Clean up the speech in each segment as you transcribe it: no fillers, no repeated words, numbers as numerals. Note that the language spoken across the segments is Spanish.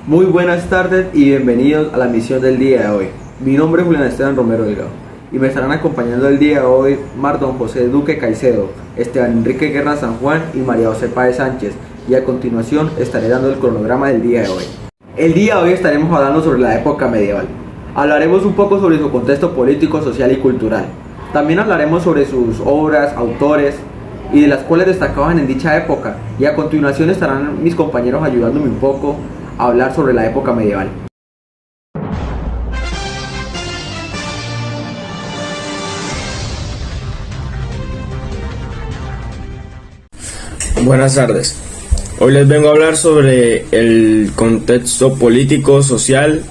Muy buenas tardes y bienvenidos a la misión del día de hoy. Mi nombre es Julián Esteban Romero Delgado y me estarán acompañando el día de hoy Don José Duque Caicedo, Esteban Enrique Guerra San Juan y María José Páez Sánchez, y a continuación estaré dando el cronograma del día de hoy. El día de hoy estaremos hablando sobre la época medieval. Hablaremos un poco sobre su contexto político, social y cultural. También hablaremos sobre sus obras, autores y de las cuales destacaban en dicha época, y a continuación estarán mis compañeros ayudándome un poco a hablar sobre la época medieval. Buenas tardes. Hoy les vengo a hablar sobre el contexto político, social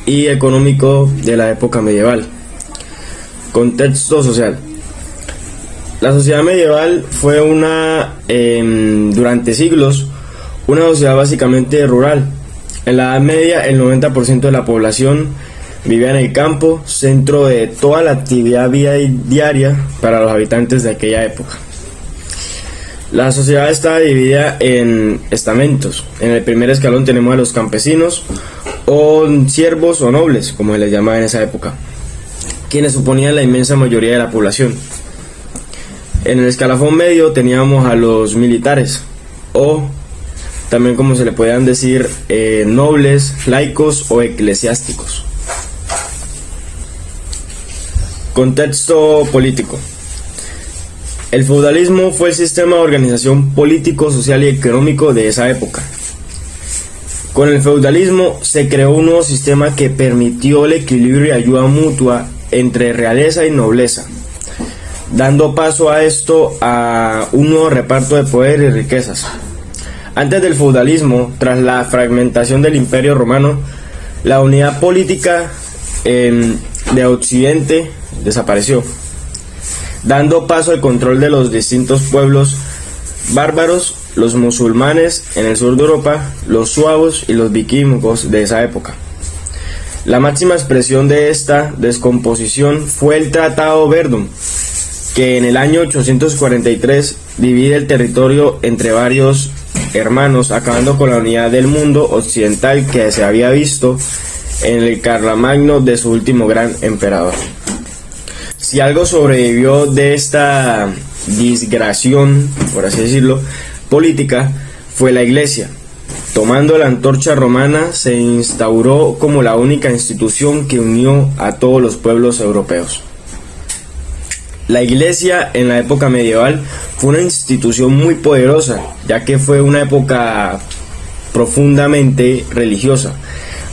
y económico de la época medieval. Contexto social. La sociedad medieval fue durante siglos, una sociedad básicamente rural. En la Edad Media, el 90% de la población vivía en el campo, centro de toda la actividad diaria para los habitantes de aquella época. La sociedad estaba dividida en estamentos. En el primer escalón tenemos a los campesinos, o siervos o nobles, como se les llamaba en esa época, quienes suponían la inmensa mayoría de la población. En el escalafón medio teníamos a los militares, o también como se le podían decir nobles, laicos o eclesiásticos. Contexto político. El feudalismo fue el sistema de organización político, social y económico de esa época. Con el feudalismo se creó un nuevo sistema que permitió el equilibrio y ayuda mutua entre realeza y nobleza, dando paso a esto a un nuevo reparto de poder y riquezas. Antes del feudalismo, tras la fragmentación del Imperio Romano, la unidad política de Occidente desapareció, dando paso al control de los distintos pueblos bárbaros, los musulmanes en el sur de Europa, los suevos y los vikingos de esa época. La máxima expresión de esta descomposición fue el Tratado Verdun, que en el año 843 divide el territorio entre varios hermanos, acabando con la unidad del mundo occidental que se había visto en el Carlomagno de su último gran emperador. Si algo sobrevivió de esta disgregación, por así decirlo, política, fue la Iglesia. Tomando la antorcha romana, se instauró como la única institución que unió a todos los pueblos europeos. La Iglesia en la época medieval fue una institución muy poderosa, ya que fue una época profundamente religiosa.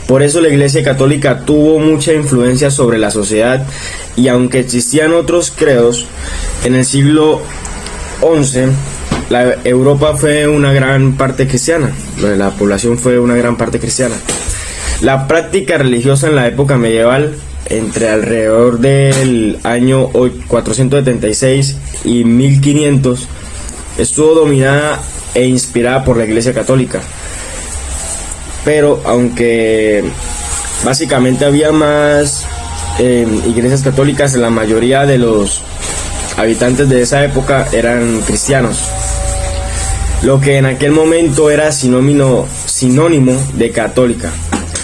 Por eso la Iglesia católica tuvo mucha influencia sobre la sociedad, y aunque existían otros credos, en el siglo XI Europa fue una gran parte cristiana, la población fue una gran parte cristiana. La práctica religiosa en la época medieval, entre alrededor del año 476 y 1500, estuvo dominada e inspirada por la Iglesia católica. Pero aunque básicamente había más iglesias católicas, la mayoría de los habitantes de esa época eran cristianos, lo que en aquel momento era sinónimo de católica,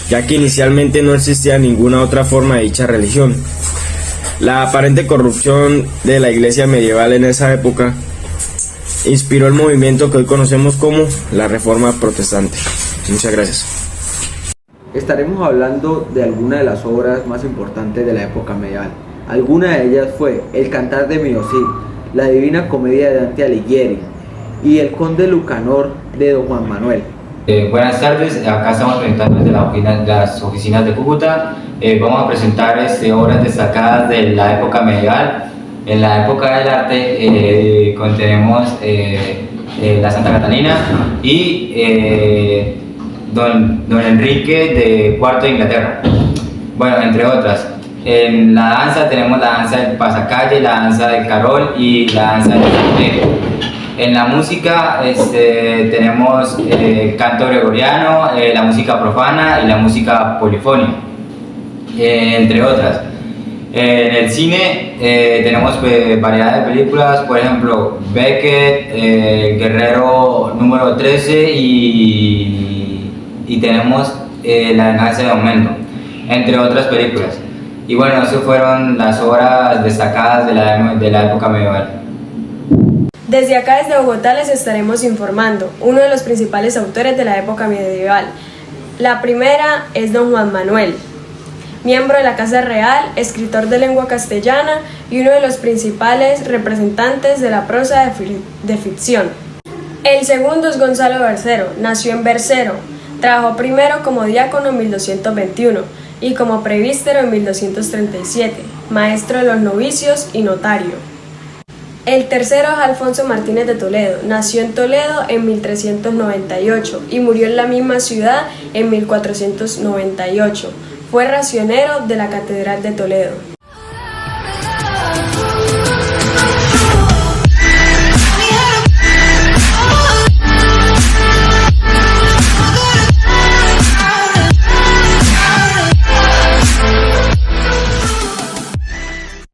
ya que inicialmente no existía ninguna otra forma de dicha religión. La aparente corrupción de la iglesia medieval en esa época inspiró el movimiento que hoy conocemos como la Reforma Protestante. Muchas gracias. Estaremos hablando de algunas de las obras más importantes de la época medieval. Alguna de ellas fue El Cantar de Miosit, La Divina Comedia de Dante Alighieri y El Conde Lucanor de Don Juan Manuel. Buenas tardes, acá estamos presentando desde las oficinas de Cúcuta. Vamos a presentar obras destacadas de la época medieval. En la época del arte contenemos la Santa Catalina y Don Enrique de IV de Inglaterra, bueno, entre otras. En la danza tenemos la danza del pasacalle, la danza del carol y la danza del flamenco. En la música tenemos canto gregoriano, la música profana y la música polifónica, entre otras. En el cine tenemos variedad de películas, por ejemplo Beckett, Guerrero número 13 y tenemos La venganza de Aumento, entre otras películas. Y bueno, esas fueron las obras destacadas de la época medieval. Desde acá, desde Bogotá, les estaremos informando uno de los principales autores de la época medieval. La primera es don Juan Manuel, miembro de la Casa Real, escritor de lengua castellana y uno de los principales representantes de la prosa de ficción. El segundo es Gonzalo Bercero, nació en Bercero, trabajó primero como diácono en 1221 y como presbítero en 1237, maestro de los novicios y notario. El tercero es Alfonso Martínez de Toledo, nació en Toledo en 1398 y murió en la misma ciudad en 1498. Fue racionero de la Catedral de Toledo.